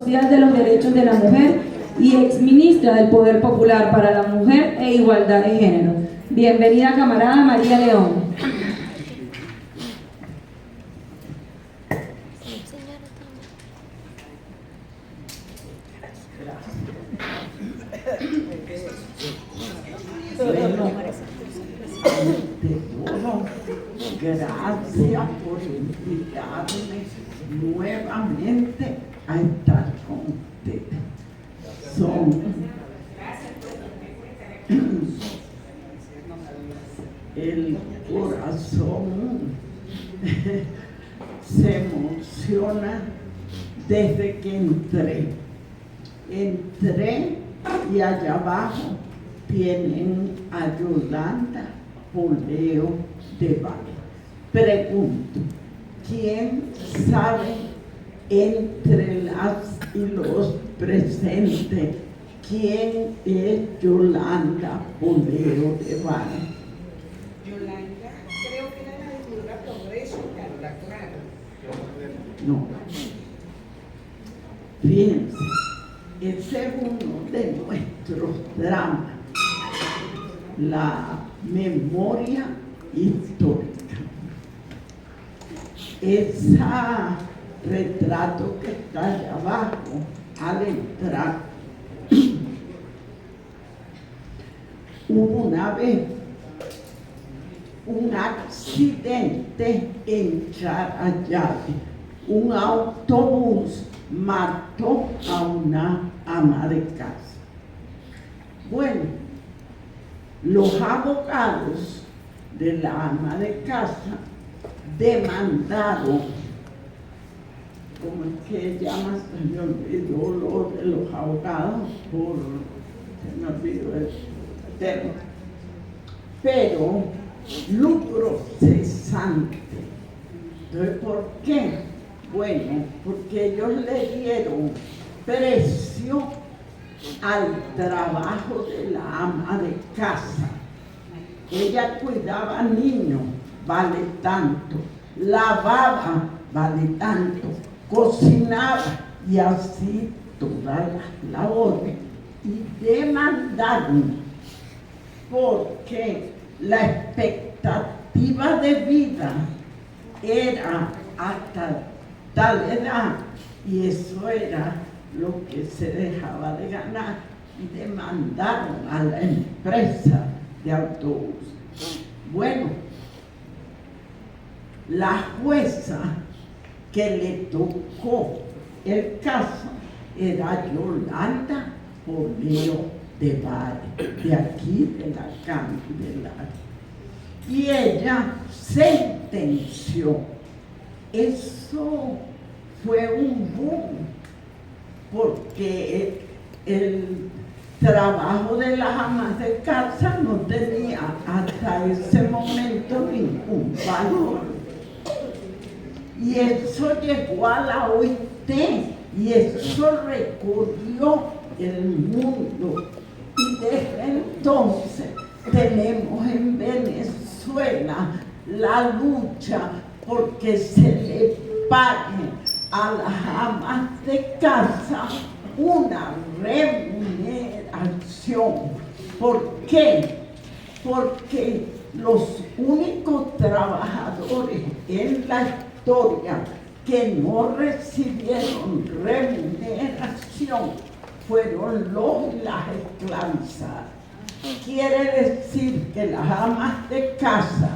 de los Derechos de la Mujer y exministra del Poder Popular para la Mujer e Igualdad de Género. Bienvenida, camarada María León. Gracias por invitarme nuevamente a estar con ustedes. El corazón se emociona desde que entré y allá abajo tienen a Yolanda Poleo de Valle. Pregunto, ¿quién sabe entre las y los presentes quién es Yolanda Poleo de Valle? Yolanda, creo que era la dictadura Progreso, Carla Clara. No. Fíjense, ese es uno de nuestros dramas, la memoria histórica. Ese retrato que está allá abajo, al entrar, hubo una vez un accidente en Charallave. Un autobús mató a una ama de casa. Bueno, los abogados de la ama de casa demandaron, ¿cómo es que llama? Se me olvidó lo de los abogados, se me olvidó el término, pero lucro cesante. Entonces, ¿por qué? Bueno, porque ellos le dieron precio al trabajo de la ama de casa. Ella cuidaba niños, vale tanto, lavaba, vale tanto, cocinaba y así todas las labores. Y demandaron porque la expectativa de vida era hasta tal edad y eso era lo que se dejaba de ganar, y demandaron a la empresa de autobús. Bueno, la jueza que le tocó el caso era Yolanda Poleo de Valle, de aquí de la Candelaria, y ella sentenció. Eso fue un boom, porque el trabajo de las amas de casa no tenía hasta ese momento ningún valor. Y eso llegó a la OIT y eso recorrió el mundo. Y desde entonces tenemos en Venezuela la lucha porque se le pague a las amas de casa una remuneración. ¿Por qué? Porque los únicos trabajadores en la historia que no recibieron remuneración fueron los y las esclavizadas. Quiere decir que las amas de casa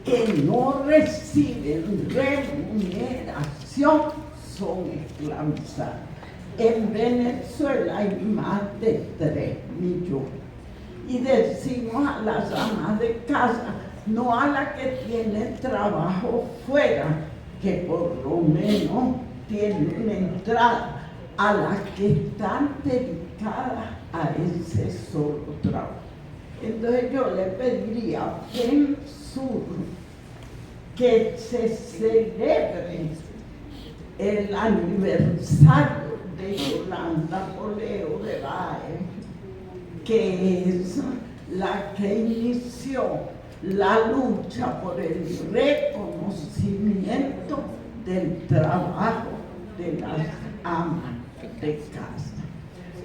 que no reciben remuneración son esclavizadas. En Venezuela hay más de 3 millones. Y decimos a las amas de casa, no a las que tienen trabajo fuera, que por lo menos tienen una entrada, a las que están dedicadas a ese solo trabajo. Entonces yo le pediría en sur que se celebre el aniversario de Yolanda Poleo de Valle, que es la que inició la lucha por el reconocimiento del trabajo de las amas de casa.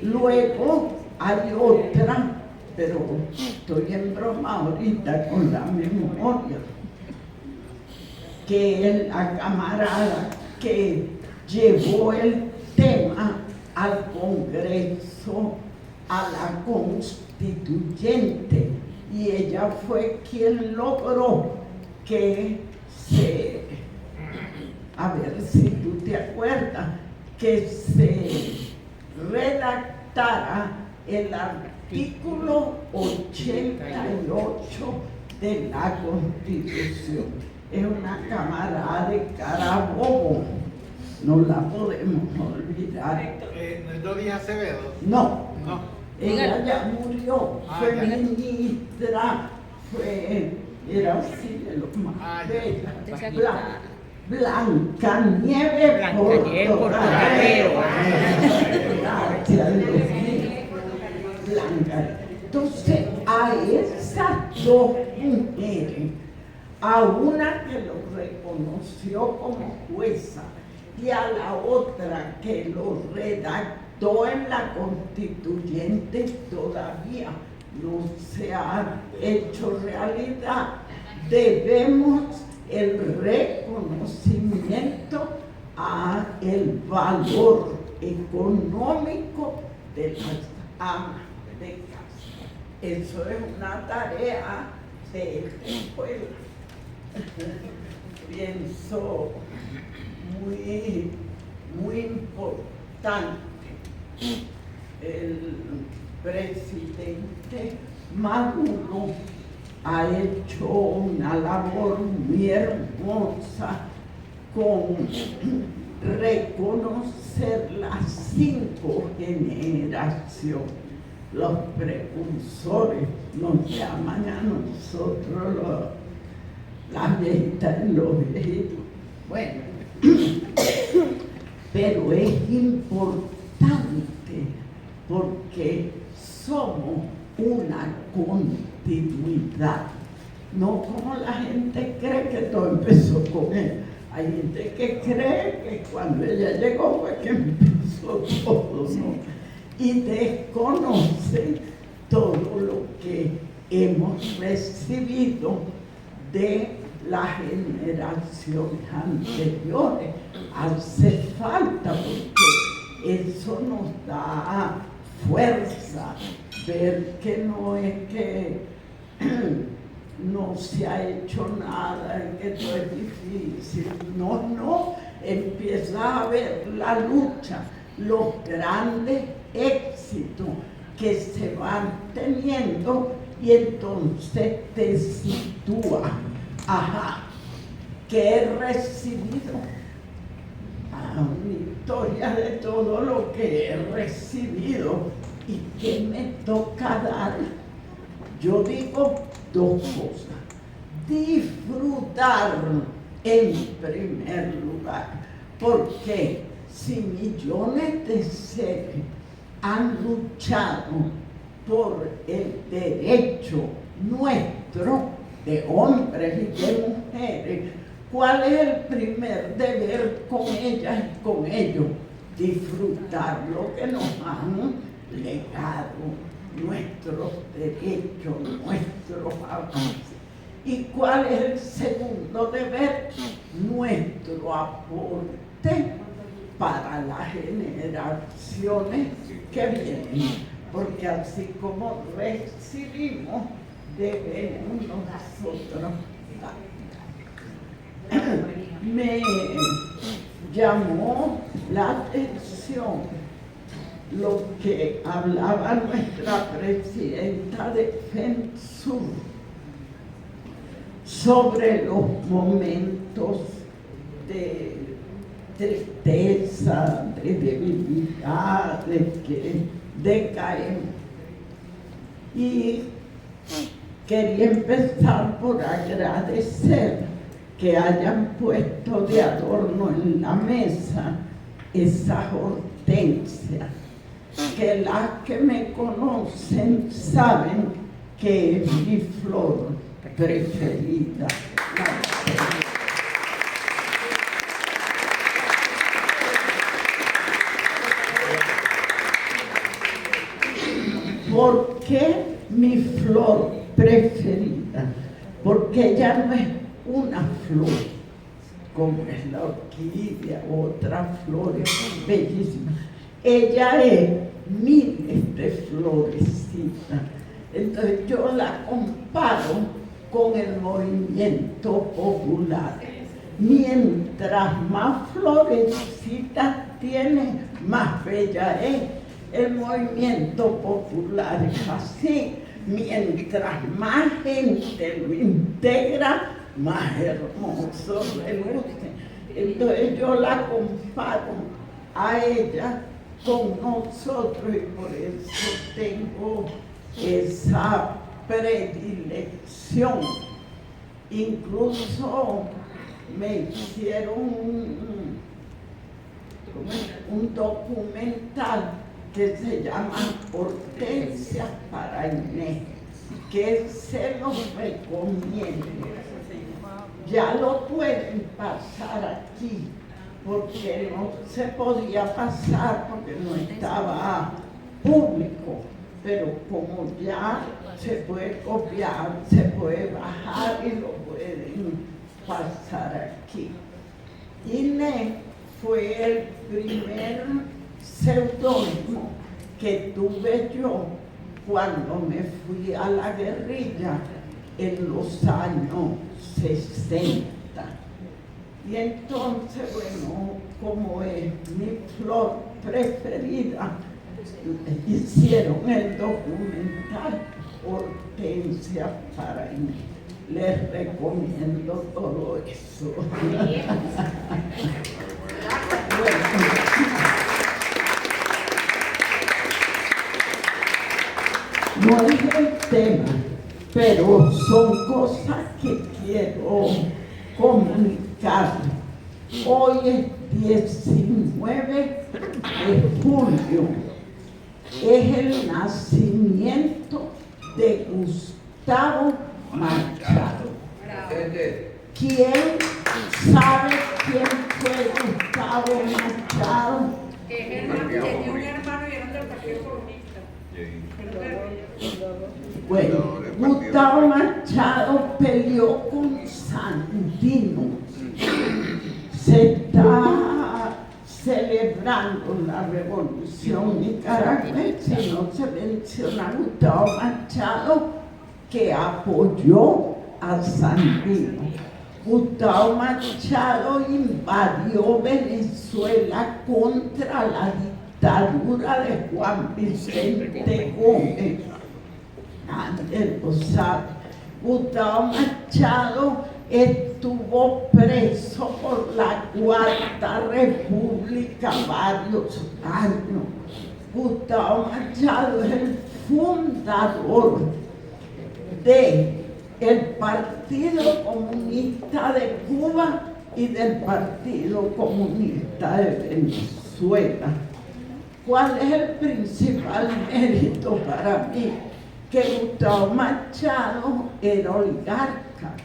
Luego hay otra, pero estoy en broma ahorita con la memoria, que es la camarada que llevó el tema al Congreso, a la Constituyente, y ella fue quien logró que a ver si tú te acuerdas, que se redactara el artículo 88 de la Constitución. Es una camarada de Carabobo, no la podemos olvidar. ¿No Díaz Acevedo? No, No. ella ya murió, fue ya. ministra, era así de los más bellas. Blancanieves Portocarrero. Gracias, Dios mío. Blanca. Entonces, a esas dos mujeres, a una que lo reconoció como jueza y a la otra que lo redactó en la Constituyente, todavía no se ha hecho realidad. Debemos el reconocimiento a el valor económico de las amas de casa. Eso es una tarea de esta escuela. Pienso muy importante. El presidente Maduro ha hecho una labor muy hermosa con reconocer las 5 generaciones. Los precursores nos llaman a nosotros las viejitas y los viejitos. Bueno, pero es importante porque somos una continuidad, no como la gente cree que todo empezó con él. Hay gente que cree que cuando ella llegó fue que empezó todo, ¿no? Y desconoce todo lo que hemos recibido de las generaciones anteriores. Hace falta porque eso nos da fuerza, ver que no es que no se ha hecho nada, que todo es difícil. No, empieza a ver la lucha, los grandes éxitos que se van teniendo y entonces te sitúa. Ajá, que he recibido una historia de todo lo que he recibido y que me toca dar. Yo digo 2 cosas: disfrutar en primer lugar, porque si millones de seres han luchado por el derecho nuestro de hombres y de mujeres, ¿cuál es el primer deber con ellas y con ellos? Disfrutar lo que nos han legado, nuestros derechos, nuestros avances. ¿Y cuál es el segundo deber? Nuestro aporte para las generaciones que vienen. Porque así como recibimos, debemos nosotros dar. Me llamó la atención lo que hablaba nuestra presidenta de FENSUR sobre los momentos de tristeza, de debilidad, de que decaemos. Y quería empezar por agradecer que hayan puesto de adorno en la mesa esas hortensias, que las que me conocen saben que es mi flor preferida. ¿Por qué mi flor preferida? Porque ella no es una flor, como es la orquídea u otras flores bellísimas. Ella es miles de florecitas. Entonces yo la comparo con el movimiento popular. Mientras más florecitas tiene, más bella es. El movimiento popular es así. Mientras más gente lo integra, más hermoso reluce. Entonces yo la comparo a ella con nosotros y por eso tengo esa predilección. Incluso me hicieron un documental que se llama Hortensia para Inés, que se los recomiendo. Ya lo pueden pasar aquí, porque no se podía pasar porque no estaba público, pero como ya se puede copiar, se puede bajar y lo pueden pasar aquí. Inés fue el primer seudónimo que tuve yo cuando me fui a la guerrilla en los años 60. Y entonces, bueno, como es mi flor preferida, hicieron el documental Hortensia para Inés. Les recomiendo todo eso. No es el tema, pero son cosas que quiero comunicar. Hoy es 19 de julio. Es el nacimiento de Gustavo Machado. ¿Quién sabe quién fue Gustavo Machado? Tenía un hermano y eran del Partido Comunista. Bueno, Gustavo Machado peleó con Sandino. Se está celebrando la revolución nicaragüense, no se menciona a Gustavo Machado, que apoyó a Sandino. Gustavo Machado invadió Venezuela contra la dictadura de Juan Vicente Gómez. Antes lo sabe. Gustavo Machado estuvo preso por la Cuarta República varios años. Gustavo Machado es el fundador del Partido Comunista de Cuba y del Partido Comunista de Venezuela. ¿Cuál es el principal mérito para mí? Que Gustavo Machado era oligarca.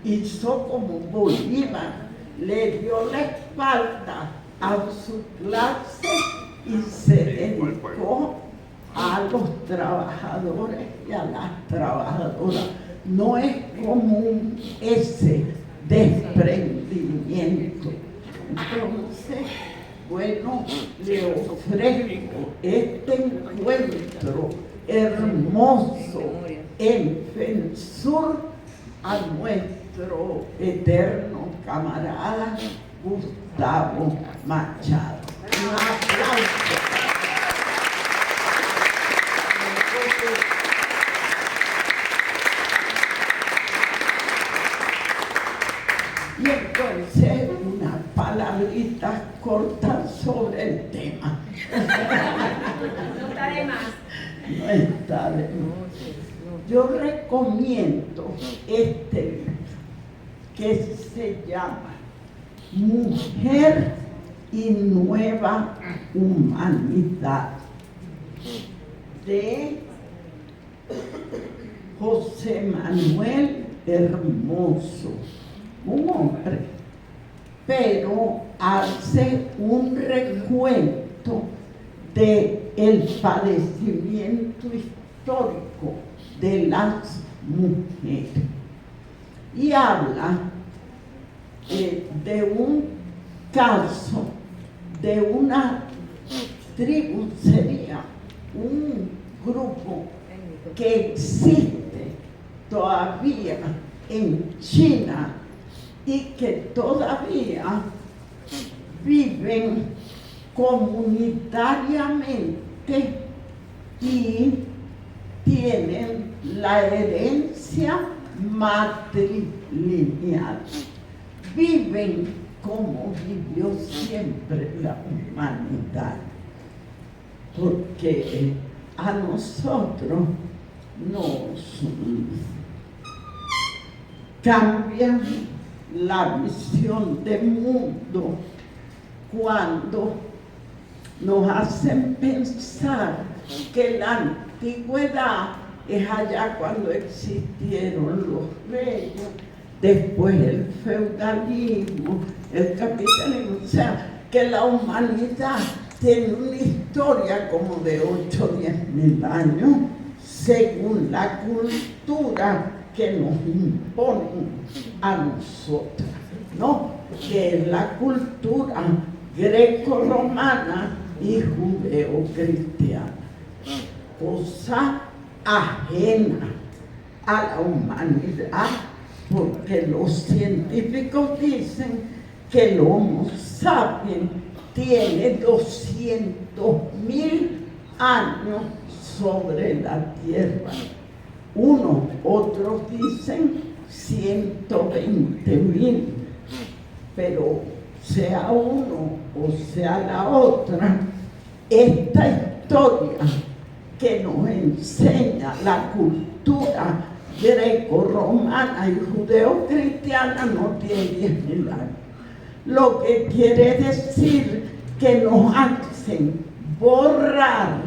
Hizo como Bolívar, le dio la espalda a su clase y se dedicó a los trabajadores y a las trabajadoras. No es común ese desprendimiento. Entonces, bueno, le ofrezco este encuentro hermoso en FENSUR a nuestro eterno camarada Gustavo Machado. Un aplauso. Y entonces una palabrita corta sobre el tema. No está de más. No está de más. Yo recomiendo este libro que se llama Mujer y Nueva Humanidad, de José Manuel Hermoso, un hombre, pero hace un recuento del padecimiento histórico de las mujeres. Y habla de un caso de una tribu, sería un grupo que existe todavía en China y que todavía viven comunitariamente y tienen la herencia matrilineal. Viven como vivió siempre la humanidad, porque a nosotros nos cambian la visión del mundo cuando nos hacen pensar que la antigüedad es allá cuando existieron los reyes, después el feudalismo, el capitalismo, o sea, que la humanidad tiene una historia como de 8 o 10 mil años, según la cultura que nos imponen a nosotras, ¿no? Que es la cultura greco-romana y judeo-cristiana, cosa ajena a la humanidad, porque los científicos dicen que el Homo sapiens tiene 200.000 años sobre la Tierra. Otros dicen 120.000, pero sea uno o sea la otra, esta historia que nos enseña la cultura greco-romana y judeo-cristiana no tiene 10.000 años. Lo que quiere decir que nos hacen borrar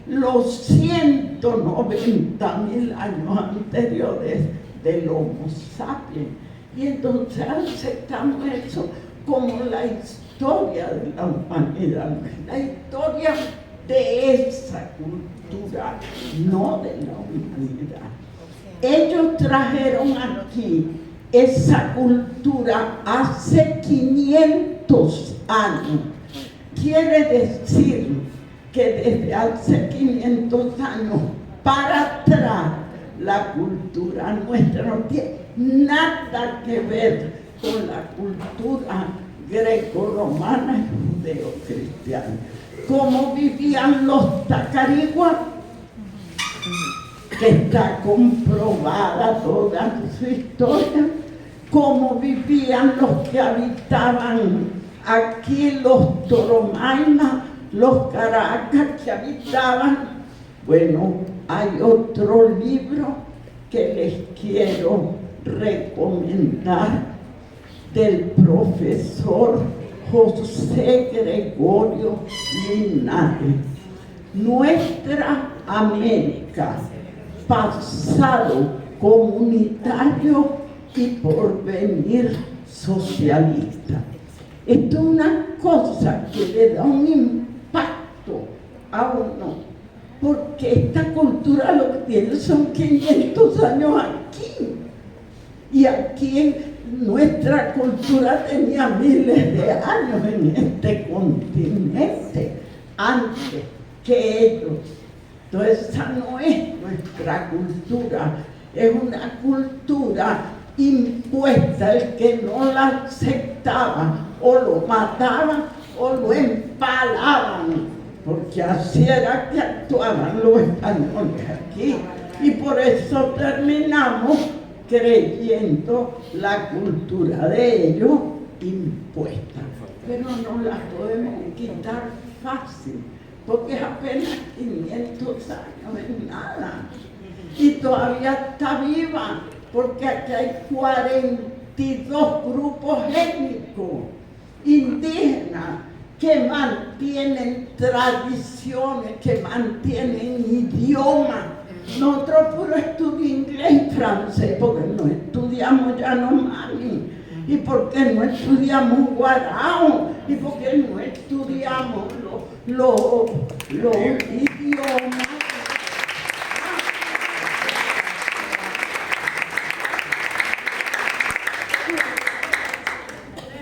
los 190.000 años anteriores del Homo sapiens. Y entonces aceptamos eso como la historia de la humanidad, la historia de esa cultura, no de la humanidad. Ellos trajeron aquí esa cultura hace 500 años. Quiere decir que desde hace 500 años para atrás la cultura nuestra no tiene nada que ver con la cultura greco-romana y judeo-cristiana. ¿Cómo vivían los tacariguas? Que está comprobada toda su historia. ¿Cómo vivían los que habitaban aquí, los toromaimas, los caracas que habitaban? Bueno, hay otro libro que les quiero recomendar del profesor José Gregorio Linares. Nuestra América, pasado comunitario y porvenir socialista. Esto es una cosa que le da un impacto a uno, porque esta cultura lo que tiene son 500 años aquí. Y aquí nuestra cultura tenía miles de años en este continente, antes que ellos. Entonces esa no es nuestra cultura, es una cultura impuesta. El que no la aceptaba o lo mataban o lo empalaban, porque así era que actuaban los españoles aquí. Y por eso terminamos creyendo la cultura de ellos impuesta. Pero no la podemos quitar fácil, porque es apenas 500 años, es nada. Y todavía está viva, porque aquí hay 42 grupos étnicos indígenas que mantienen tradiciones, que mantienen idiomas. Nosotros puro estudiamos inglés y francés, porque no estudiamos Yanomami, y porque no estudiamos Guarao, y porque no estudiamos los idiomas.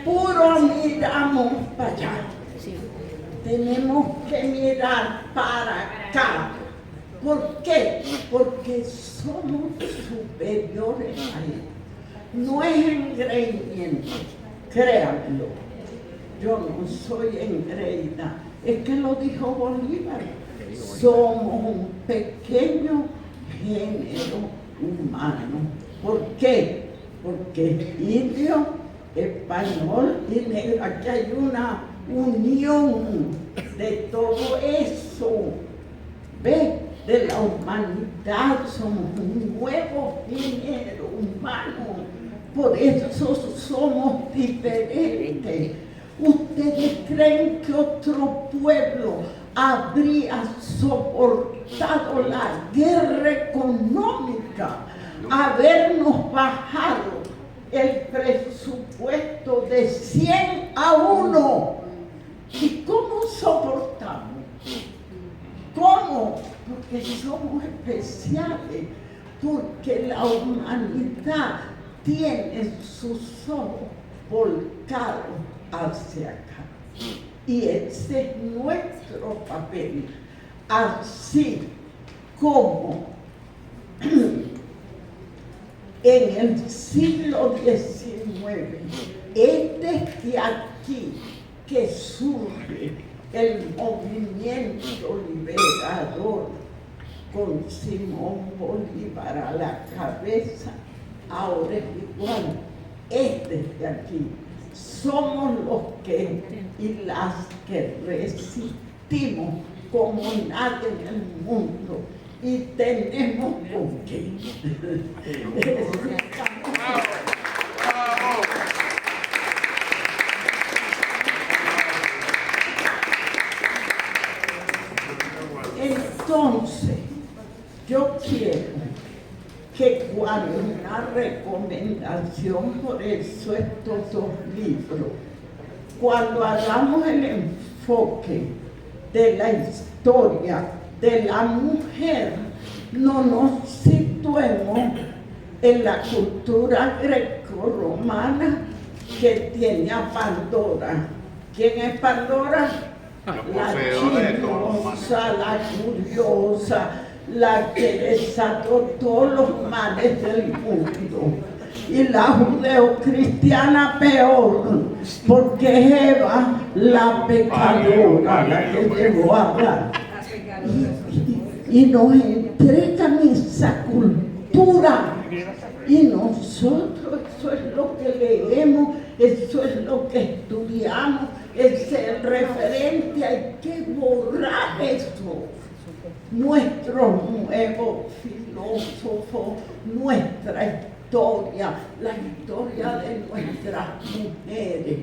Puro miramos para allá. Tenemos que mirar para acá. ¿Por qué? Porque somos superiores a él. No es engreimiento, créanlo. Yo no soy engreída. Es que lo dijo Bolívar. Somos un pequeño género humano. ¿Por qué? Porque indio, español y negro. Aquí hay una unión de todo eso. ¿Ves? De la humanidad, somos un nuevo género humano, por eso somos diferentes. ¿Ustedes creen que otro pueblo habría soportado la guerra económica, habernos bajado el presupuesto de 100 a 1? ¿Y cómo soportamos? ¿Cómo? Porque somos especiales, porque la humanidad tiene sus ojos volcados hacia acá. Y ese es nuestro papel. Así como en el siglo XIX es desde aquí que surge el movimiento liberador con Simón Bolívar a la cabeza. Ahora es igual, es desde aquí. Somos los que y las que resistimos como nadie en el mundo, y tenemos con qué. Entonces, yo quiero que cuando una recomendación, por eso estos dos libros, cuando hagamos el enfoque de la historia de la mujer, no nos situemos en la cultura grecorromana que tiene a Pandora. ¿Quién es Pandora? La chismosa, la curiosa, la que desató todos los males del mundo. Y la judeocristiana peor, porque es Eva la pecadora, la que llevó a Adán. Y nos entregan esa cultura. Y nosotros, eso es lo que leemos, eso es lo que estudiamos, es el referente, hay que borrar eso. Nuestro nuevo filósofo, nuestra historia, la historia de nuestras mujeres,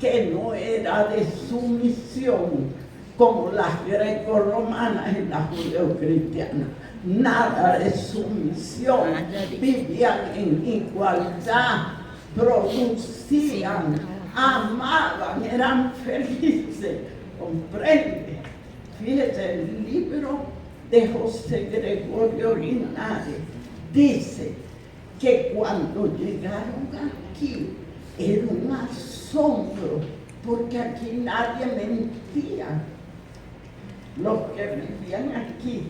que no era de sumisión como las grecorromanas y las judeocristianas. Nada de sumisión, vivían en igualdad, producían, amaban, eran felices. ¿Comprende? Fíjese, el libro de José Gregorio Linares dice que cuando llegaron aquí era un asombro, porque aquí nadie mentía. Los que vivían aquí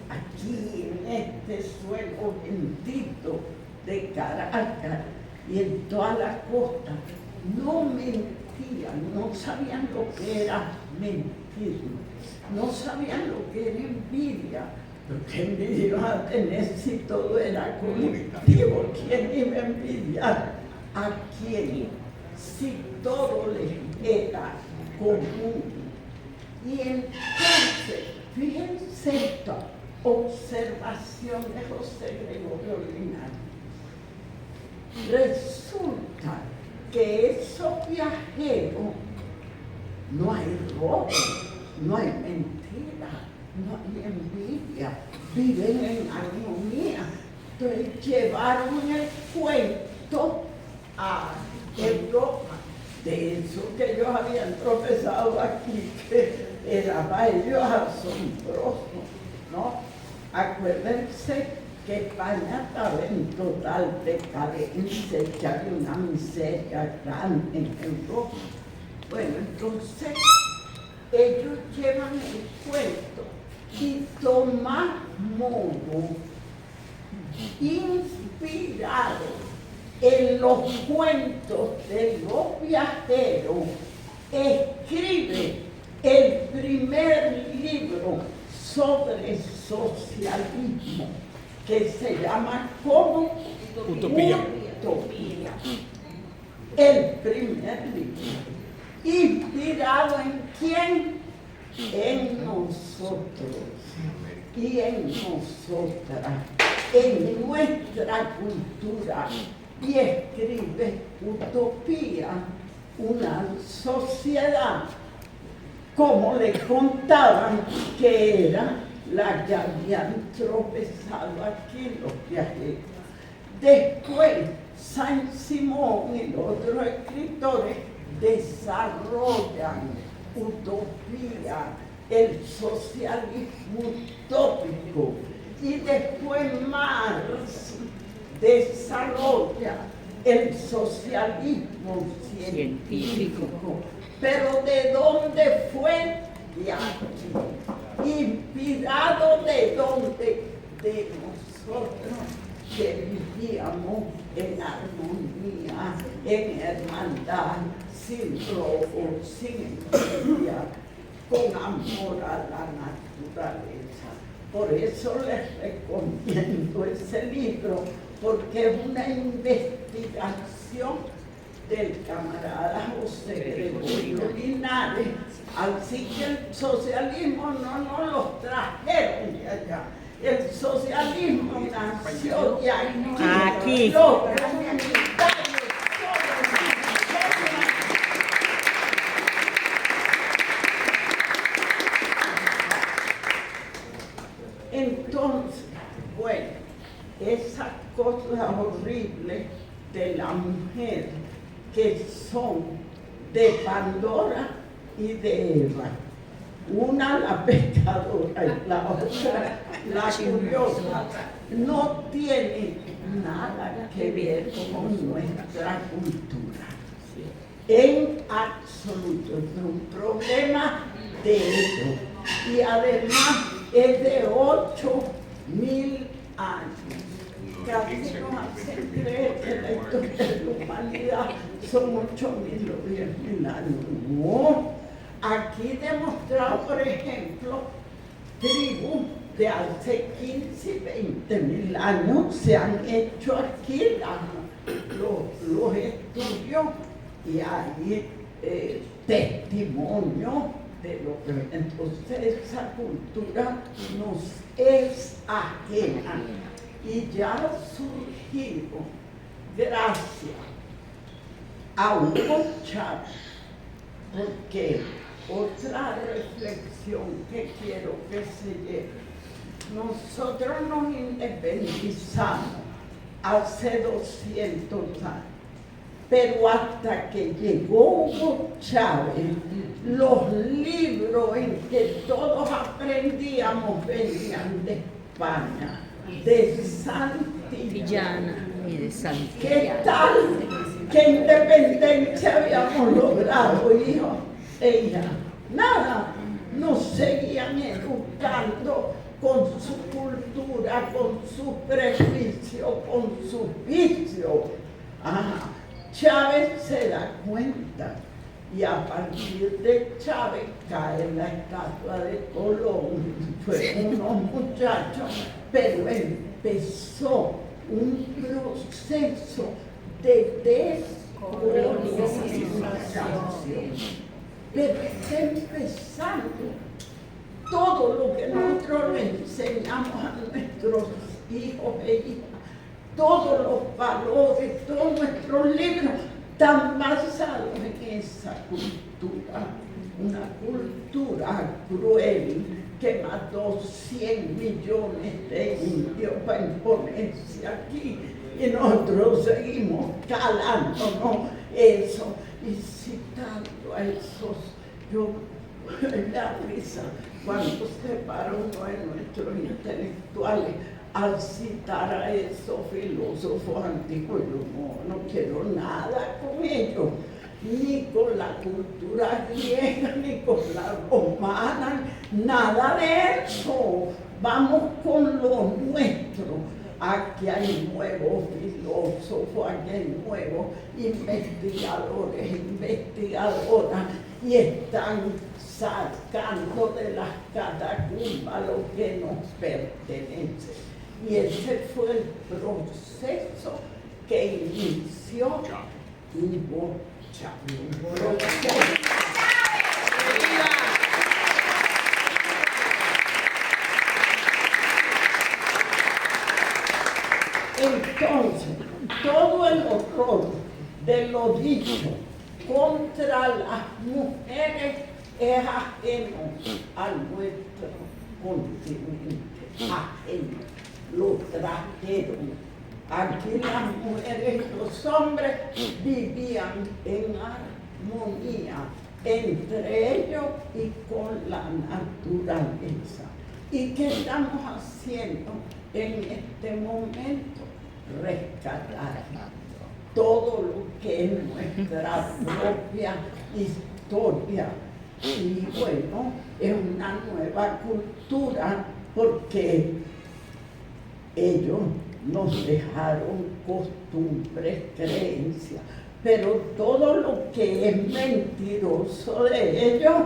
en este suelo bendito de Caracas y en toda la costa, no mentían, no sabían lo que era mentir, no sabían lo que era envidia. Porque envidia iban a tener si todo era colectivo. ¿Quién iba a envidiar a quién? Si todo les era común. Y entonces, fíjense esta observación de José Gregorio Linares. Resulta que esos viajeros, no hay robo, no hay mentira, no hay envidia, viven en armonía. Entonces llevaron el cuento a Europa, de eso que ellos habían tropezado aquí, que era para ellos asombroso, ¿no? Acuérdense que España estaba en total decadencia, que había una miseria grande en Europa. Bueno, entonces ellos llevan el cuento y Tomás Moro, inspirado en los cuentos de los viajeros, escribe el primer libro sobre socialismo, que se llama como Utopía. Utopía. El primer libro. ¿Inspirado en quién? En nosotros y en nosotras, en nuestra cultura. Y escribe Utopía, una sociedad, como le contaban que era la que habían tropezado aquí los viajeros. Después, Saint-Simon y otros escritores desarrollan Utopía, el socialismo utópico, y después Marx desarrolla el socialismo científico. Pero ¿de dónde fue? De aquí. Inspirado de dónde? De nosotros, que vivíamos en armonía, en hermandad, sin robo, sin envidia, con amor a la naturaleza. Por eso les recomiendo ese libro, porque es una investigación del camarada José Gregorio Linares. Así que el socialismo no nos lo trajeron de allá. El socialismo nació de aquí. Los comunitarios, entonces, bueno, esas cosas horribles de la mujer que son de Pandora y de Eva. Una la pecadora y la otra la curiosa. No tiene nada que ver con nuestra cultura. En absoluto, es un problema de ellos. Y además es de 8.000 años. Casi nos hacen creer que la historia de la humanidad son 8.000 o 10.000 años. No. Aquí demostrado, por ejemplo, tribus de hace 15 y 20.000 años se han hecho aquí los estudios y hay testimonio de lo que entonces esa cultura nos es ajena y ya ha surgido gracias a Hugo Chávez, porque otra reflexión que quiero que se lleve, nosotros nos independizamos hace 200 años, pero hasta que llegó Hugo Chávez, los libros en que todos aprendíamos venían de España, de Santillana y de Santillana. ¿Qué tal? ¿Qué independencia habíamos logrado, hijo? Ella, nada, nos seguían educando con su cultura, con sus prejuicios, con sus vicios. Chávez se da cuenta y a partir de Chávez cae la estatua de Colón. Fue unos muchachos, pero empezó un proceso de descolonización. Pero está empezando todo lo que nosotros le enseñamos a nuestros hijos e hijas, todos los valores, todos nuestros libros están basados en esa cultura, una cultura cruel que mató 100 millones de indios para imponerse aquí y nosotros seguimos calándonos eso y citando a esos. Yo me da risa cuando se para uno de nuestros intelectuales al citar a esos filósofos antiguos. Yo no quiero nada con ellos, ni con la cultura griega, ni con la romana, nada de eso. Vamos con lo nuestro. Aquí hay nuevos filósofos, aquí hay nuevos investigadores, investigadoras, y están sacando de las catacumbas lo que nos pertenece. Y ese fue el proceso que inició Hugo Chávez. Entonces, todo el horror de lo dicho contra las mujeres es ajeno a nuestro continente, ajeno, lo trajeron. Aquí las mujeres y los hombres vivían en armonía entre ellos y con la naturaleza. ¿Y qué estamos haciendo en este momento? Rescatar todo lo que es nuestra propia historia. Y bueno, es una nueva cultura porque ellos nos dejaron costumbres, creencias, pero todo lo que es mentiroso de ellos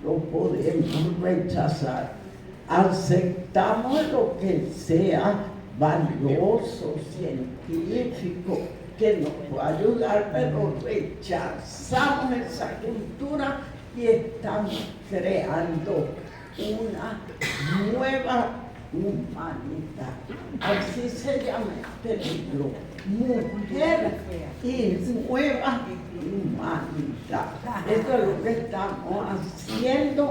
lo podemos rechazar. Aceptamos lo que sea valioso, científico, que nos pueda ayudar, pero rechazamos esa cultura y estamos creando una nueva humanidad. Así se llama este libro, Mujer y Nueva Humanidad. Esto es lo que estamos haciendo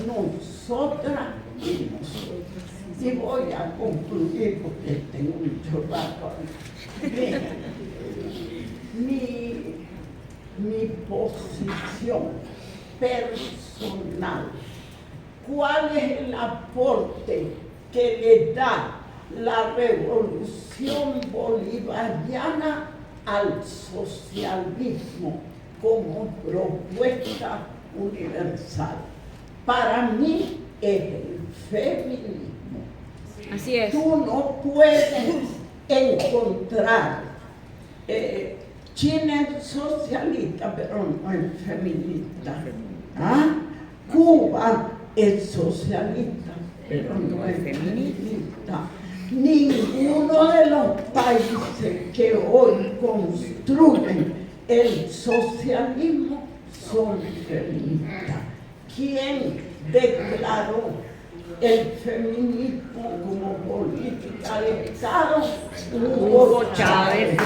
nosotras y nosotros. Y voy a concluir porque tengo mucho rato. Mi posición personal. ¿Cuál es el aporte que le da la revolución bolivariana al socialismo como propuesta universal? Para mí es el feminismo. Así es. Tú no puedes encontrar China es socialista, pero no es feminista. ¿Ah? Cuba es socialista, pero no es feminista. Ninguno de los países que hoy construyen el socialismo son feministas. ¿Quién declaró el feminismo como política de Estado? Hugo Chávez.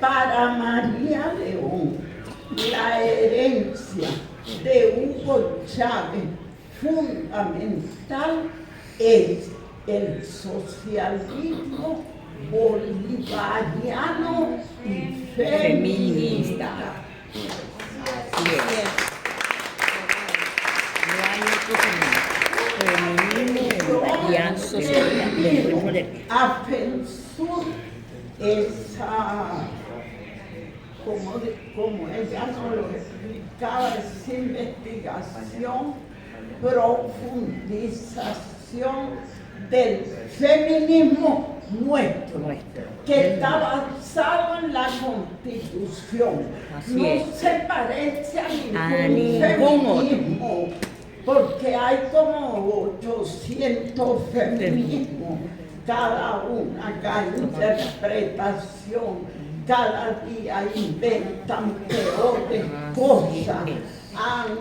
Para María León, la herencia de Hugo Chávez fundamental es el socialismo bolivariano y feminista. A Fensur, esa, como ella nos lo explicaba, esa investigación, profundización del feminismo nuestro, que está basado en la Constitución. No se parece a ningún feminismo, porque hay como 800 feminismos, cada una, cada interpretación, cada día inventan peores cosas, han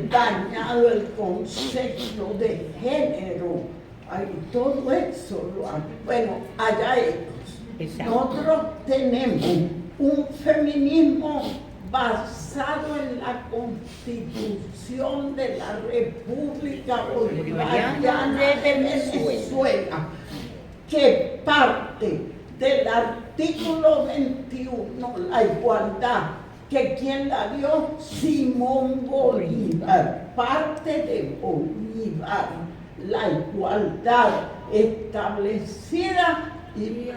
dañado el concepto de género. Ay, todo eso lo han. Bueno, allá ellos. Nosotros tenemos un feminismo basado en la Constitución de la República Bolivariana de Venezuela, que parte del artículo artículo 21, la igualdad, que quien la dio Simón Bolívar, parte de Bolívar, la igualdad establecida y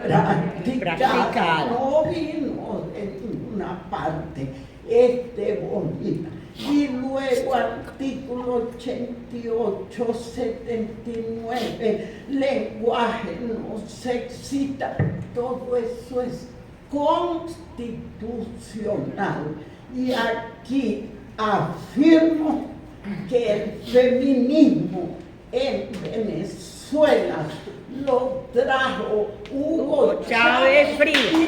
practicada, no vino de ninguna parte, es de Bolívar. Y luego artículo 88, 79, lenguaje no sexista, todo eso es constitucional. Y aquí afirmo que el feminismo en Venezuela lo trajo Hugo Chávez Frías.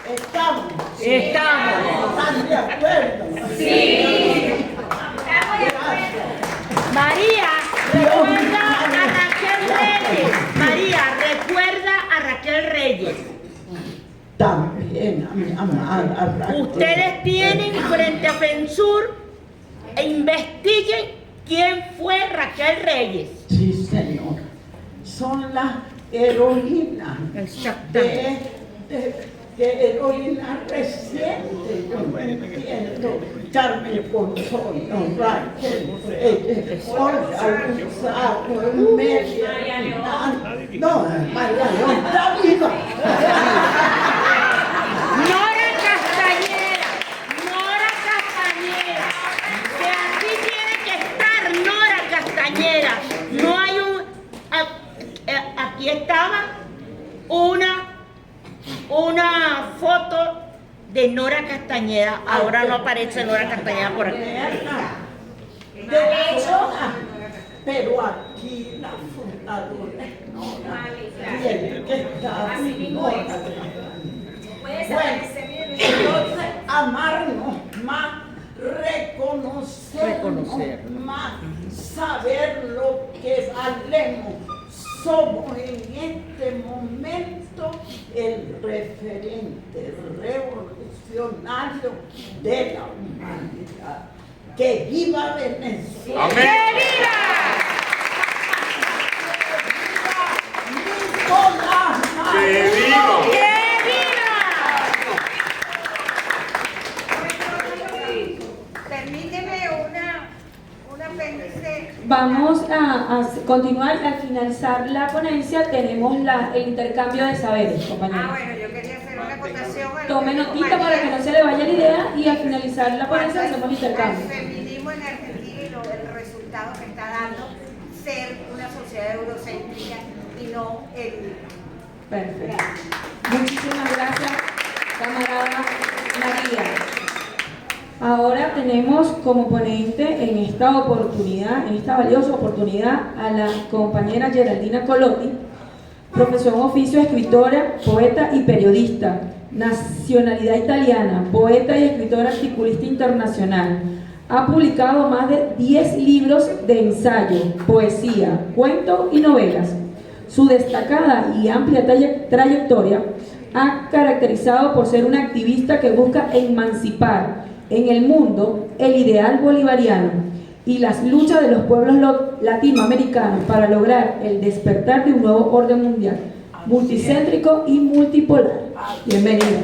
¿Estamos? Están de acuerdo? Sí. María, recuerda a Raquel Reyes. María, recuerda a Raquel Reyes. También a mi amada Raquel. Ustedes tienen frente a FENSUR e investiguen quién fue Raquel Reyes. Sí, señor. Son las heroínas de heroína reciente, yo no entiendo. Carmen Ponzoño, Raquel Reyes, Olga Luzaro, Media León. No, María León está viva. Nora Castañeda, que aquí tiene que estar Nora Castañeda. No hay aquí estaba una foto de Nora Castañeda. Ahora no aparece Nora Castañeda por aquí. Pero aquí la fundadora es Nora. Tiene que estar Nora. Bueno, entonces amarnos más, reconocernos más, saber lo que valemos. Somos en este momento el referente revolucionario de la humanidad. ¡Que viva Venezuela! ¡Que viva! ¡Nicolás Maduro! ¡Que viva! Permíteme una apéndice. Vamos a continuar. Al finalizar la ponencia tenemos el intercambio de saberes, compañeros. Bueno, yo quería hacer una acotación. Tome notita para que no se le vaya la idea y al finalizar la ponencia hacemos intercambio. El feminismo en Argentina y el resultado que está dando ser una sociedad eurocéntrica y no el... Perfecto. Muchísimas gracias, camarada María. Ahora tenemos como ponente en esta oportunidad, en esta valiosa oportunidad, a la compañera Geraldina Colotti, profesión oficio, escritora, poeta y periodista, nacionalidad italiana, poeta y escritora articulista internacional. Ha publicado más de 10 libros de ensayo, poesía, cuento y novelas. Su destacada y amplia trayectoria ha caracterizado por ser una activista que busca emancipar en el mundo el ideal bolivariano y las luchas de los pueblos latinoamericanos para lograr el despertar de un nuevo orden mundial, multicéntrico y multipolar. Bienvenida.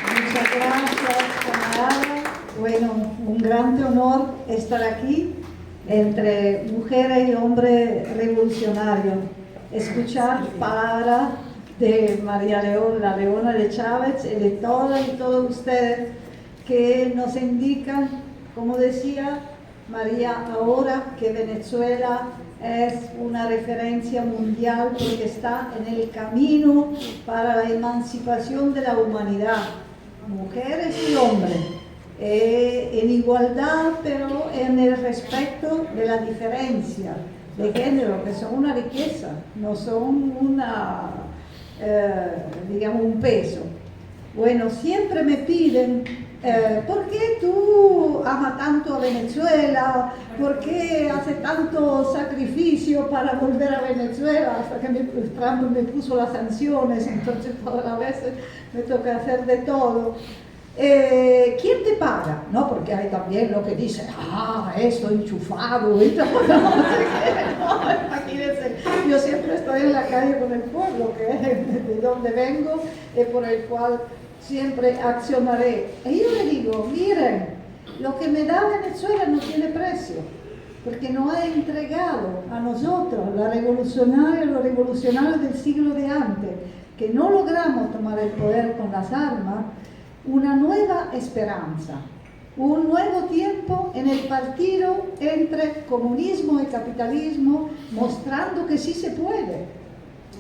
Muchas gracias, camarada. Bueno, un gran honor estar aquí entre mujeres y hombres revolucionarios. Escuchar palabras de María León, la Leona de Chávez, y de todas y todos ustedes que nos indican, como decía María ahora, que Venezuela es una referencia mundial porque está en el camino para la emancipación de la humanidad, mujeres y hombres, en igualdad, pero en el respeto de la diferencia de género, que son una riqueza, no son digamos un peso. Bueno, siempre me piden, ¿por qué tú amas tanto a Venezuela? ¿Por qué hace tanto sacrificio para volver a Venezuela? Hasta que Trump me puso las sanciones, entonces todas las veces me toca hacer de todo. ¿quién te paga? ¿No? Porque hay también lo que dice, esto enchufado y todo. No, imagínense, yo siempre estoy en la calle con el pueblo, que es de donde vengo, por el cual siempre accionaré. Y yo le digo, miren, lo que me da Venezuela no tiene precio, porque nos ha entregado a nosotros, los revolucionarios del siglo de antes, que no logramos tomar el poder con las armas, una nueva esperanza, un nuevo tiempo en el partido entre comunismo y capitalismo, mostrando que sí se puede,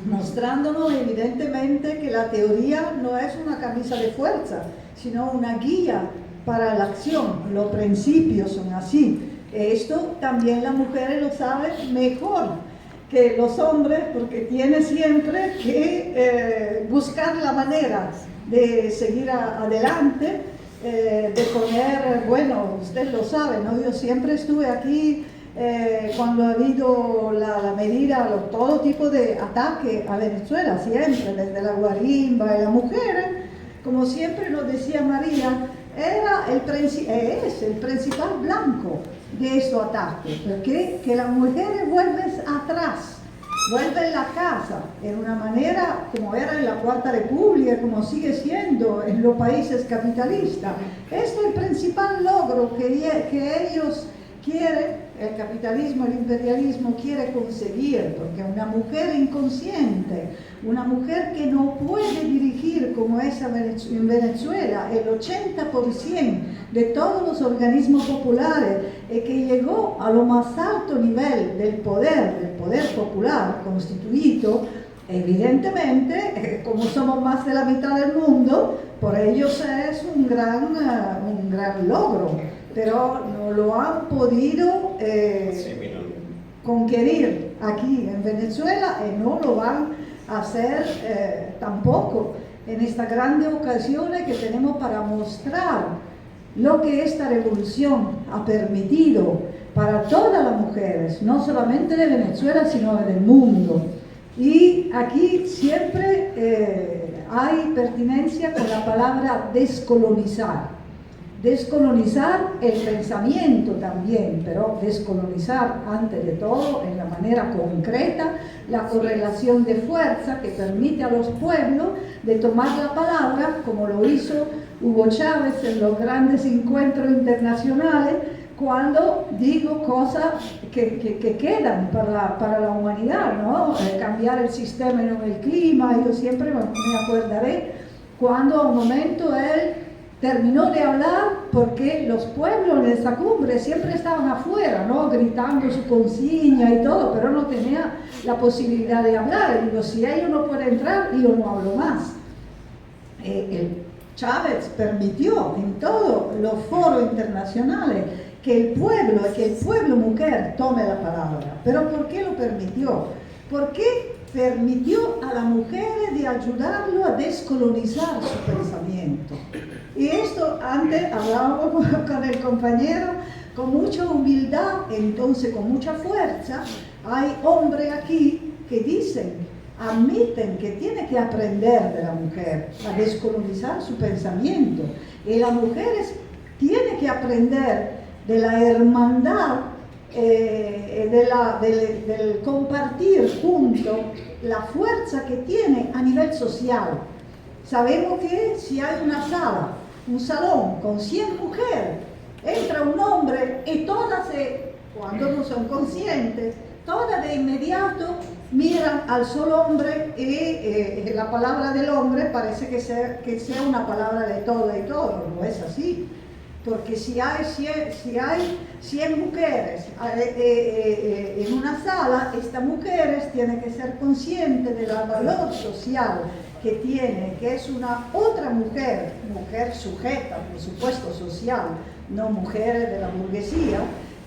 mostrándonos evidentemente que la teoría no es una camisa de fuerza, sino una guía para la acción. Los principios son así. Esto también las mujeres lo saben mejor que los hombres, porque tienen siempre que buscar la manera de seguir adelante, de poner, bueno, usted lo sabe, ¿no? Yo siempre estuve aquí cuando ha habido la medida, todo tipo de ataque a Venezuela, siempre, desde la guarimba y las mujeres, como siempre nos decía María, es el principal blanco de estos ataques, porque que las mujeres vuelven atrás, vuelven a la casa, en una manera como era en la Cuarta República, como sigue siendo en los países capitalistas. Esto es el principal logro que ellos quieren, el capitalismo, el imperialismo quiere conseguir, porque una mujer inconsciente, una mujer que no puede dirigir como es en Venezuela, el 80% de todos los organismos populares, que llegó a lo más alto nivel del poder popular constituido, evidentemente, como somos más de la mitad del mundo, por ellos es un gran logro. Pero no lo han podido conquistar aquí en Venezuela y no lo van a hacer tampoco en estas grandes ocasiones que tenemos para mostrar lo que esta revolución ha permitido para todas las mujeres, no solamente de Venezuela, sino del mundo. Y aquí siempre hay pertinencia con la palabra descolonizar. Descolonizar el pensamiento también, pero descolonizar antes de todo en la manera concreta la correlación de fuerza que permite a los pueblos de tomar la palabra, como lo hizo Hugo Chávez en los grandes encuentros internacionales, cuando digo cosas que quedan para la humanidad, ¿no? Cambiar el sistema y no el clima. Yo siempre me acordaré cuando a un momento él terminó de hablar, porque los pueblos de esa cumbre siempre estaban afuera, ¿no? Gritando su consigna y todo, pero no tenía la posibilidad de hablar. Y digo, si ellos no pueden entrar, yo no hablo más. Chávez permitió en todos los foros internacionales que el pueblo mujer tome la palabra. ¿Pero por qué lo permitió? Porque permitió a las mujeres de ayudarlo a descolonizar su pensamiento. Y esto antes hablábamos con el compañero con mucha humildad, entonces con mucha fuerza. Hay hombres aquí que admiten que tiene que aprender de la mujer a descolonizar su pensamiento. Y las mujeres tienen que aprender de la hermandad, del compartir juntos la fuerza que tiene a nivel social. Sabemos que si hay una sala, un salón con 100 mujeres, entra un hombre y todas, cuando no son conscientes, todas de inmediato miran al solo hombre y la palabra del hombre parece que sea una palabra de todo y todo. No es así. Porque si hay 100 mujeres en una sala, estas mujeres tienen que ser conscientes del valor social que tiene, que es una otra mujer sujeta, por supuesto social, no mujeres de la burguesía,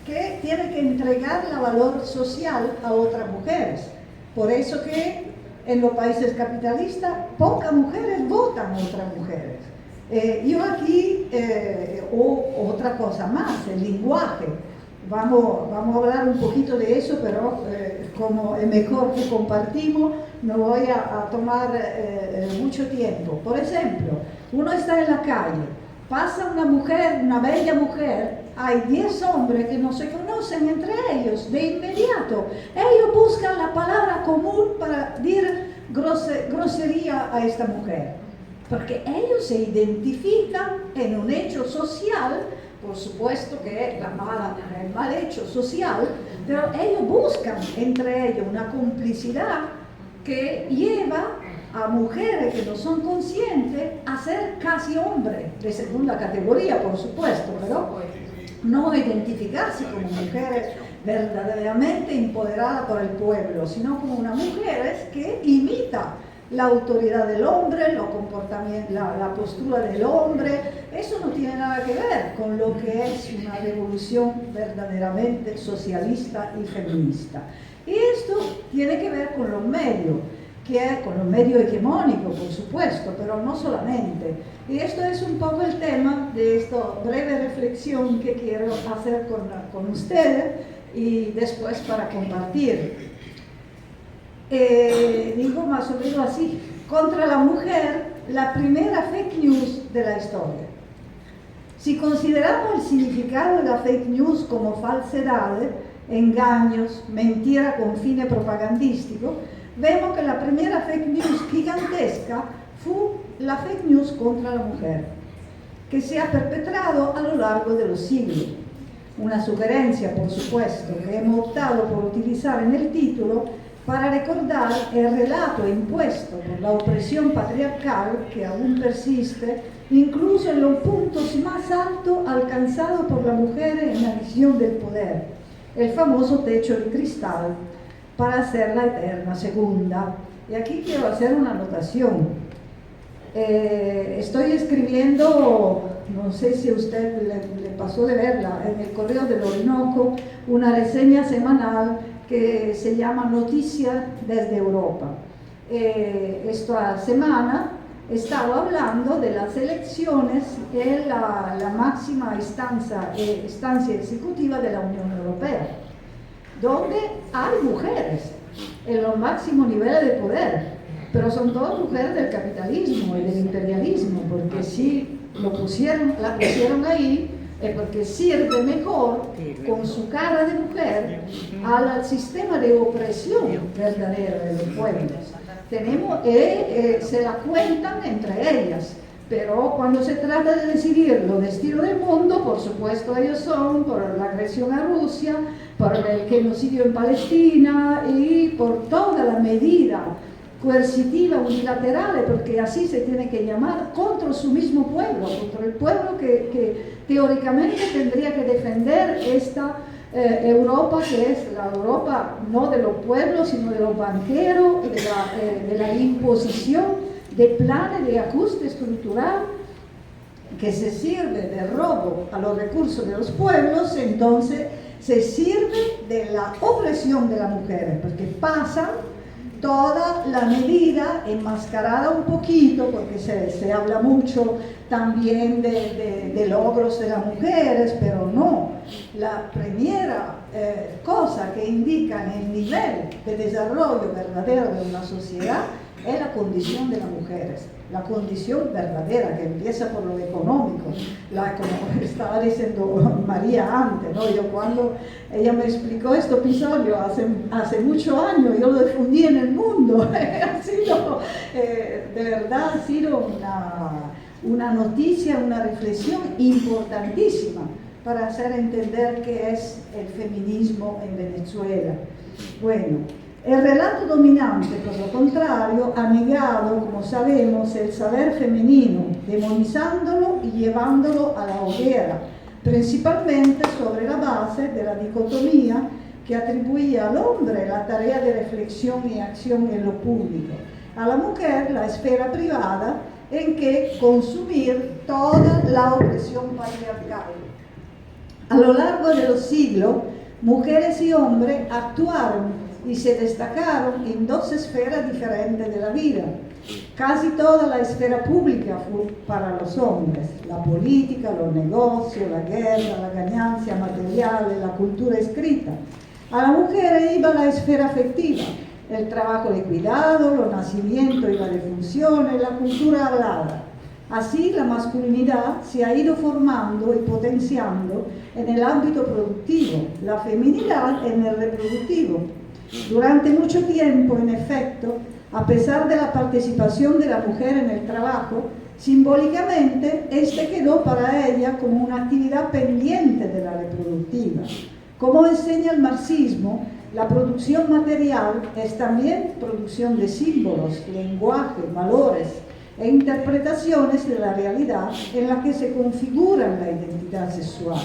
que tiene que entregar el valor social a otras mujeres. Por eso que en los países capitalistas pocas mujeres votan a otras mujeres. Yo aquí, otra cosa más, el lenguaje. Vamos a hablar un poquito de eso, pero como es mejor que compartimos, no voy a tomar mucho tiempo. Por ejemplo, uno está en la calle pasa una mujer, una bella mujer, hay 10 hombres que no se conocen entre ellos de inmediato. Ellos buscan la palabra común para decir grosería a esta mujer, porque ellos se identifican en un hecho social, por supuesto que es el mal hecho social, pero ellos buscan entre ellos una complicidad que lleva a mujeres que no son conscientes a ser casi hombres, de segunda categoría, por supuesto, pero no identificarse como mujeres verdaderamente empoderadas por el pueblo, sino como unas mujeres que imitan la autoridad del hombre, los comportamientos, la postura del hombre. Eso no tiene nada que ver con lo que es una revolución verdaderamente socialista y feminista. Y esto tiene que ver con los medios, con los medios hegemónicos, por supuesto, pero no solamente. Y esto es un poco el tema de esta breve reflexión que quiero hacer con ustedes y después para compartir. Digo más o menos así: contra la mujer, la primera fake news de la historia. Si consideramos el significado de la fake news como falsedades, engaños, mentiras con fines propagandísticos, vemos que la primera fake news gigantesca fue la fake news contra la mujer, que se ha perpetrado a lo largo de los siglos. Una sugerencia, por supuesto, que hemos optado por utilizar en el título para recordar el relato impuesto por la opresión patriarcal que aún persiste, incluso en los puntos más altos alcanzados por la mujer en la visión del poder, el famoso techo de cristal, para ser la eterna segunda. Y aquí quiero hacer una anotación. Estoy escribiendo, no sé si a usted le pasó de verla, en el Correo del Orinoco, una reseña semanal que se llama Noticias desde Europa. Esta semana he estado hablando de las elecciones en la máxima instancia ejecutiva de la Unión Europea, donde hay mujeres en los máximos niveles de poder, pero son todas mujeres del capitalismo y del imperialismo, porque si la pusieron ahí es porque sirve mejor con su cara de mujer al sistema de opresión verdadero de los pueblos. Se la cuentan entre ellas, pero cuando se trata de decidir los destinos del mundo, por supuesto ellos son por la agresión a Rusia, por el genocidio en Palestina y por toda la medida coercitiva unilateral, porque así se tiene que llamar, contra su mismo pueblo, contra el pueblo que teóricamente tendría que defender esta Europa, que es la Europa no de los pueblos, sino de los banqueros, de la imposición de planes de ajuste estructural que se sirve de robo a los recursos de los pueblos. Entonces se sirve de la opresión de las mujeres, porque pasan toda la medida enmascarada un poquito, porque se habla mucho también de logros de las mujeres, pero no. La primera cosa que indica el nivel de desarrollo verdadero de una sociedad es la condición de las mujeres, la condición verdadera, que empieza por lo económico, como estaba diciendo María antes, ¿no? Yo cuando ella me explicó este episodio hace muchos años, yo lo difundí en el mundo. Ha sido, de verdad, ha sido una noticia, una reflexión importantísima para hacer entender qué es el feminismo en Venezuela. Bueno, el relato dominante, por lo contrario, ha negado, como sabemos, el saber femenino, demonizándolo y llevándolo a la hoguera, principalmente sobre la base de la dicotomía que atribuía al hombre la tarea de reflexión y acción en lo público, a la mujer la esfera privada en que consumir toda la opresión patriarcal. A lo largo de los siglos, mujeres y hombres actuaron y se destacaron en dos esferas diferentes de la vida. Casi toda la esfera pública fue para los hombres: la política, los negocios, la guerra, la ganancia material, la cultura escrita. A la mujer iba la esfera afectiva, el trabajo de cuidado, los nacimientos y las defunciones, la cultura hablada. Así, la masculinidad se ha ido formando y potenciando en el ámbito productivo, la feminidad en el reproductivo. Durante mucho tiempo, en efecto, a pesar de la participación de la mujer en el trabajo, simbólicamente, este quedó para ella como una actividad pendiente de la reproductiva. Como enseña el marxismo, la producción material es también producción de símbolos, lenguaje, valores e interpretaciones de la realidad en la que se configuran la identidad sexual.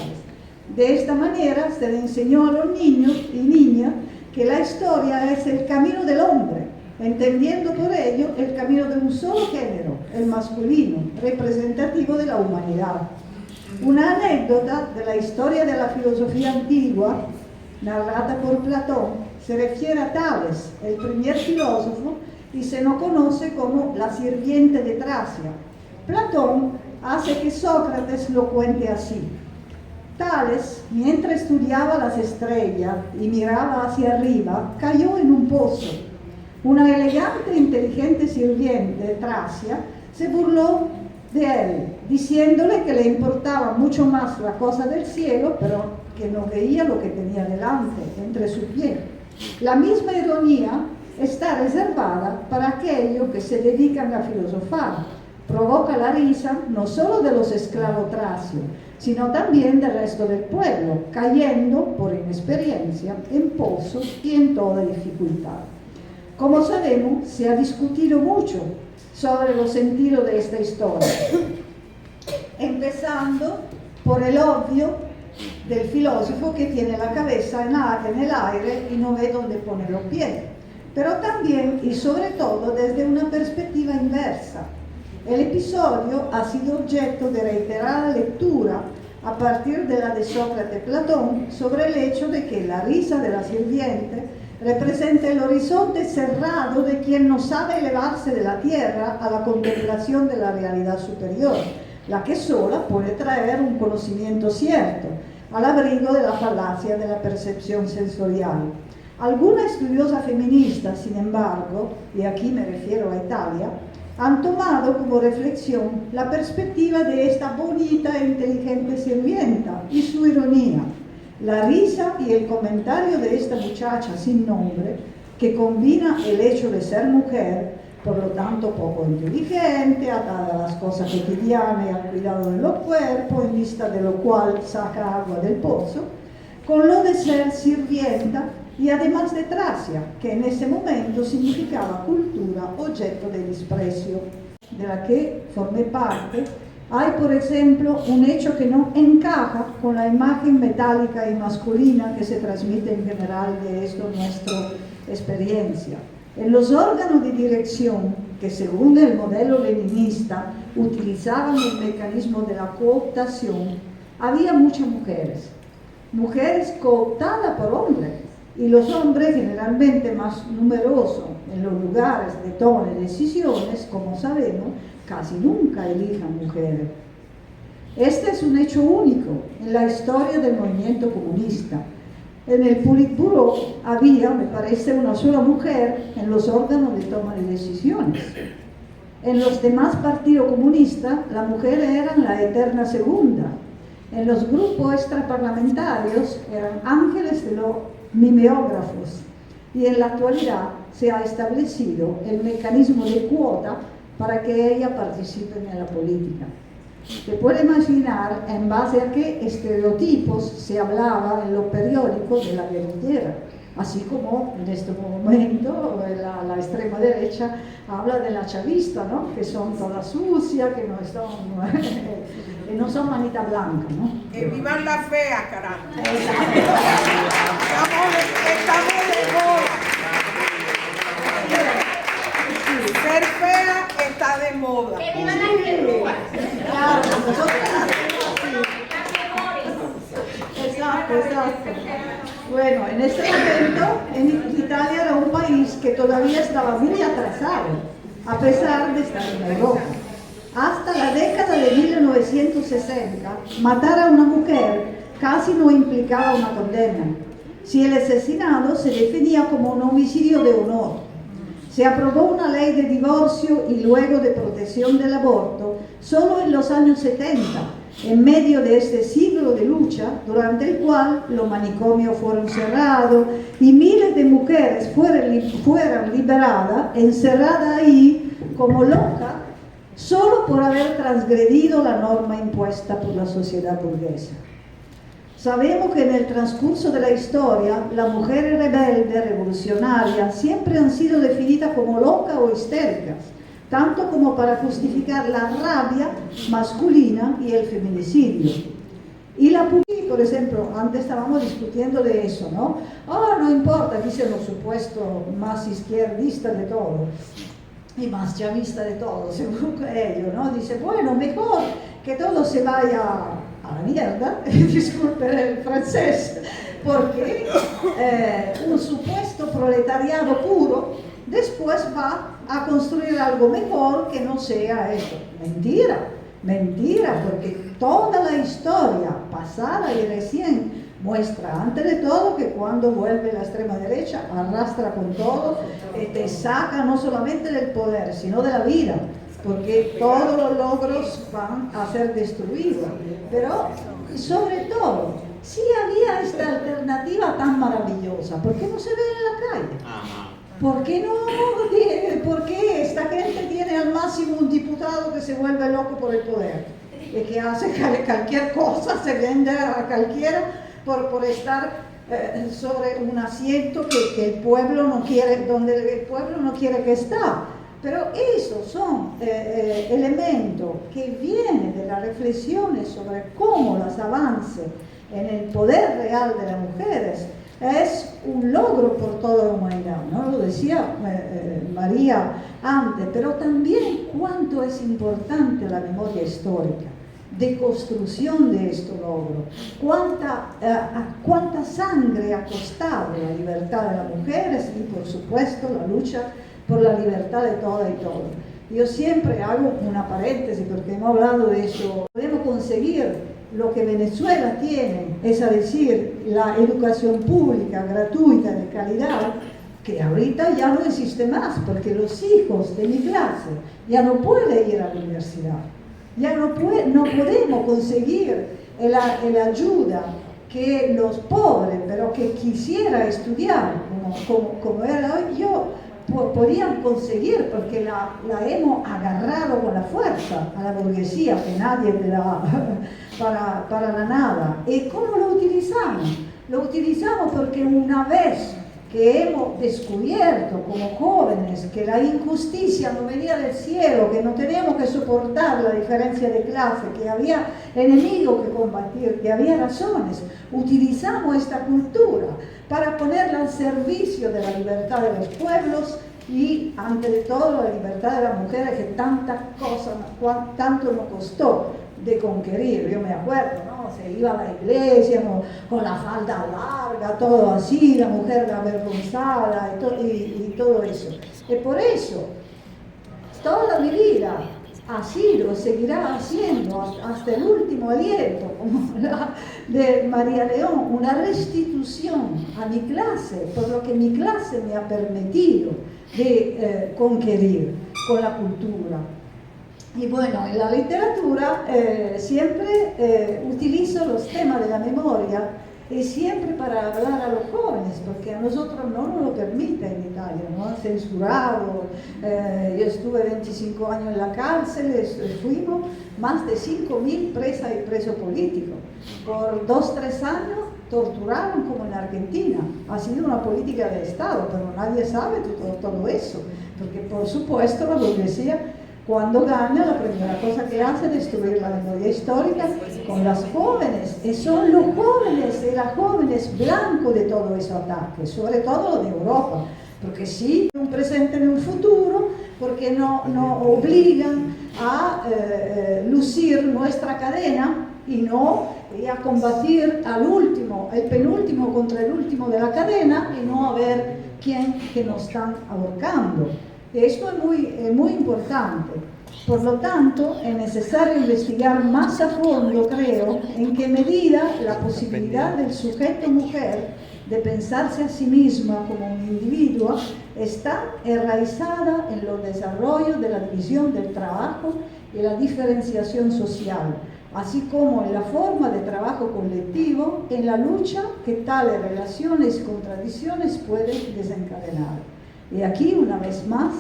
De esta manera se le enseñó a los niños y niñas que la historia es el camino del hombre, entendiendo por ello el camino de un solo género, el masculino, representativo de la humanidad. Una anécdota de la historia de la filosofía antigua, narrada por Platón, se refiere a Tales, el primer filósofo, y se lo conoce como la sirviente de Tracia. Platón hace que Sócrates lo cuente así. Tales, mientras estudiaba las estrellas y miraba hacia arriba, cayó en un pozo. Una elegante e inteligente sirviente de Tracia se burló de él, diciéndole que le importaba mucho más la cosa del cielo, pero que no veía lo que tenía delante, entre sus pies. La misma ironía está reservada para aquellos que se dedican a filosofar. Provoca la risa no solo de los esclavos tracios, sino también del resto del pueblo, cayendo, por inexperiencia, en pozos y en toda dificultad. Como sabemos, se ha discutido mucho sobre los sentidos de esta historia, empezando por el obvio del filósofo que tiene la cabeza en el aire y no ve dónde pone los pies, pero también y sobre todo desde una perspectiva inversa. El episodio ha sido objeto de reiterada lectura a partir de la de Sócrates Platón sobre el hecho de que la risa de la sirviente representa el horizonte cerrado de quien no sabe elevarse de la tierra a la contemplación de la realidad superior, la que sola puede traer un conocimiento cierto, al abrigo de la falacia de la percepción sensorial. Algunas estudiosas feministas, sin embargo, y aquí me refiero a Italia, han tomado como reflexión la perspectiva de esta bonita e inteligente sirvienta y su ironía. La risa y el comentario de esta muchacha sin nombre, que combina el hecho de ser mujer, por lo tanto poco inteligente, atada a las cosas cotidianas y al cuidado de los cuerpos, en vista de lo cual saca agua del pozo, con lo de ser sirvienta y además de Tracia, que en ese momento significaba cultura objeto de desprecio, de la que formé parte. Hay, por ejemplo, un hecho que no encaja con la imagen metálica y masculina que se transmite en general de esto nuestra experiencia. En los órganos de dirección, que según el modelo leninista utilizaban el mecanismo de la cooptación, había muchas mujeres cooptadas por hombres, y los hombres generalmente más numerosos en los lugares de toma de decisiones, como sabemos, casi nunca elijan mujeres. Este es un hecho único en la historia del movimiento comunista. En el Politburo había, me parece, una sola mujer en los órganos de toma de decisiones. En los demás partidos comunistas, las mujeres eran la eterna segunda. En los grupos extraparlamentarios eran ángeles de los mimeógrafos. Y en la actualidad se ha establecido el mecanismo de cuota para que ellas participen en la política. Se puede imaginar en base a qué estereotipos se hablaba en los periódicos de la guerrillera, así como en este momento la extrema derecha habla de la chavista, ¿no? Que son todas sucias, que no son manita blanca, ¿no? Que vivan las feas, carajo. Exacto. Estamos de moda. Ser fea está de moda. ¡Que vivan las verrugas! Claro, nosotros Exacto. Bueno, en este momento, en Italia era un país que todavía estaba muy atrasado, a pesar de estar en Europa. Hasta la década de 1960, matar a una mujer casi no implicaba una condena. Si el asesinado se definía como un homicidio de honor. Se aprobó una ley de divorcio y luego de protección del aborto solo en los años 70, en medio de este siglo de lucha, durante el cual los manicomios fueron cerrados y miles de mujeres fueron liberadas, encerradas ahí como locas, solo por haber transgredido la norma impuesta por la sociedad burguesa. Sabemos que en el transcurso de la historia, las mujeres rebeldes, revolucionarias, siempre han sido definidas como locas o histéricas, tanto como para justificar la rabia masculina y el feminicidio. Y la por ejemplo, antes estábamos discutiendo de eso, ¿no? No importa, dicen los supuestos más izquierdistas de todos y más chavistas de todos, según ellos, ¿no? Dice, bueno, mejor que todo se vaya a la mierda, disculpen el francés, porque un supuesto proletariado puro después va a construir algo mejor que no sea esto. Mentira, porque toda la historia pasada y recién muestra, antes de todo, que cuando vuelve la extrema derecha arrastra con todo, te saca no solamente del poder, sino de la vida, porque todos los logros van a ser destruidos. Pero, sobre todo, si había esta alternativa tan maravillosa, ¿por qué no se ve en la calle? ¿Por qué no? ¿Por qué esta gente tiene al máximo un diputado que se vuelve loco por el poder? Y que hace cualquier cosa, se vende a cualquiera por estar sobre un asiento que el pueblo no quiere, donde el pueblo no quiere que está. Pero esos son elementos que vienen de las reflexiones sobre cómo los avances en el poder real de las mujeres es un logro por toda la humanidad, ¿no? Lo decía María antes, pero también cuánto es importante la memoria histórica de construcción de estos logros, cuánta sangre ha costado la libertad de las mujeres y por supuesto la lucha por la libertad de todas y todos. Yo siempre hago una paréntesis porque hemos hablado de eso. Podemos conseguir lo que Venezuela tiene, es decir, la educación pública gratuita de calidad, que ahorita ya no existe más, porque los hijos de mi clase ya no pueden ir a la universidad, ya no podemos conseguir la ayuda que los pobres, pero que quisiera estudiar, como era hoy, yo podían conseguir, porque la hemos agarrado con la fuerza a la burguesía, que nadie te da para la nada. ¿Y cómo lo utilizamos? Lo utilizamos porque una vez que hemos descubierto como jóvenes que la injusticia no venía del cielo, que no teníamos que soportar la diferencia de clase, que había enemigos que combatir, que había razones, utilizamos esta cultura para ponerla al servicio de la libertad de los pueblos y, ante de todo, la libertad de las mujeres, que tantas cosas, tanto nos costó de conquerir. Yo me acuerdo, ¿no? Se iba a la iglesia con la falda larga, todo así, la mujer avergonzada y todo eso. Y por eso, toda mi vida ha sido, seguirá haciendo hasta el último aliento, como la de María León, una restitución a mi clase, por lo que mi clase me ha permitido de conquerir con la cultura. Y bueno, en la literatura siempre utilizo los temas de la memoria y siempre para hablar a los jóvenes, porque a nosotros no nos lo permite en Italia, ¿no? Censurado. Yo estuve 25 años en la cárcel, fuimos más de 5.000 presas y presos políticos. Por 2-3 años torturaron como en Argentina. Ha sido una política de Estado, pero nadie sabe todo eso, porque por supuesto la burguesía, cuando gana, la primera cosa que hace es destruir la memoria histórica con las jóvenes. Y son los jóvenes y las jóvenes blancos de todos esos ataques, sobre todo de Europa. Porque sí, un presente y un futuro, porque no obligan a lucir nuestra cadena y a combatir al último, el penúltimo contra el último de la cadena y no a ver quién que nos están ahorcando. Esto es muy importante. Por lo tanto, es necesario investigar más a fondo, creo, en qué medida la posibilidad del sujeto mujer de pensarse a sí misma como un individuo está enraizada en los desarrollos de la división del trabajo y la diferenciación social, así como en la forma de trabajo colectivo, en la lucha que tales relaciones y contradicciones pueden desencadenar. Y aquí, una vez más,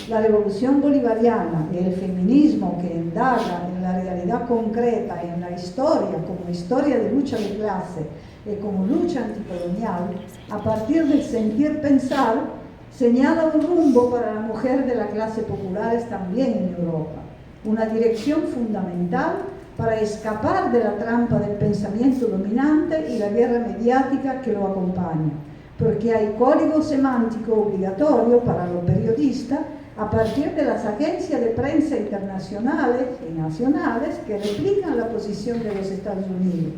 la revolución bolivariana y el feminismo que indaga en la realidad concreta y en la historia como historia de lucha de clase y como lucha anticolonial, a partir del sentir pensar, señala un rumbo para la mujer de la clase populares también en Europa, una dirección fundamental para escapar de la trampa del pensamiento dominante y la guerra mediática que lo acompaña, porque hay código semántico obligatorio para los periodistas a partir de las agencias de prensa internacionales y nacionales que replican la posición de los Estados Unidos.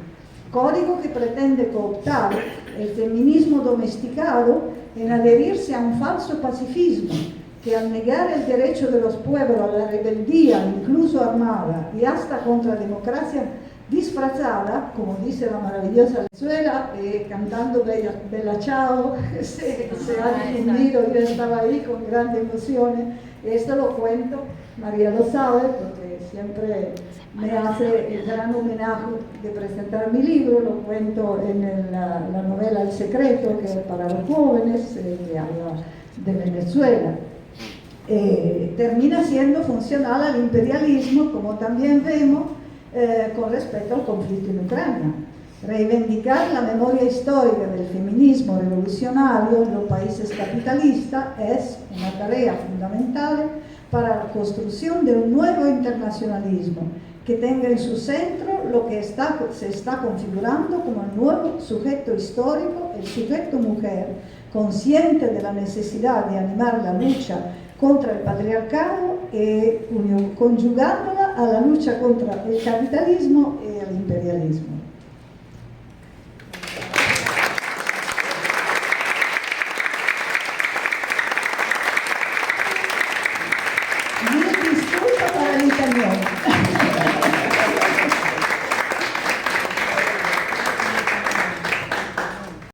Código que pretende cooptar el feminismo domesticado en adherirse a un falso pacifismo que al negar el derecho de los pueblos a la rebeldía, incluso armada, y hasta contra democracia disfrazada, como dice la maravillosa Venezuela, cantando Bella Ciao, se ha difundido, yo estaba ahí con grandes emociones, esto lo cuento, María lo sabe, porque siempre me hace el gran homenaje de presentar mi libro, lo cuento en la novela El Secreto, que es para los jóvenes, que habla de Venezuela. Termina siendo funcional al imperialismo, como también vemos con respecto al conflicto en Ucrania. Reivindicar la memoria histórica del feminismo revolucionario en los países capitalistas es una tarea fundamental para la construcción de un nuevo internacionalismo que tenga en su centro lo que se está configurando como el nuevo sujeto histórico, el sujeto mujer, consciente de la necesidad de animar la lucha contra el patriarcado y conjugándola a la lucha contra el capitalismo y el imperialismo. Mil disculpas para el español.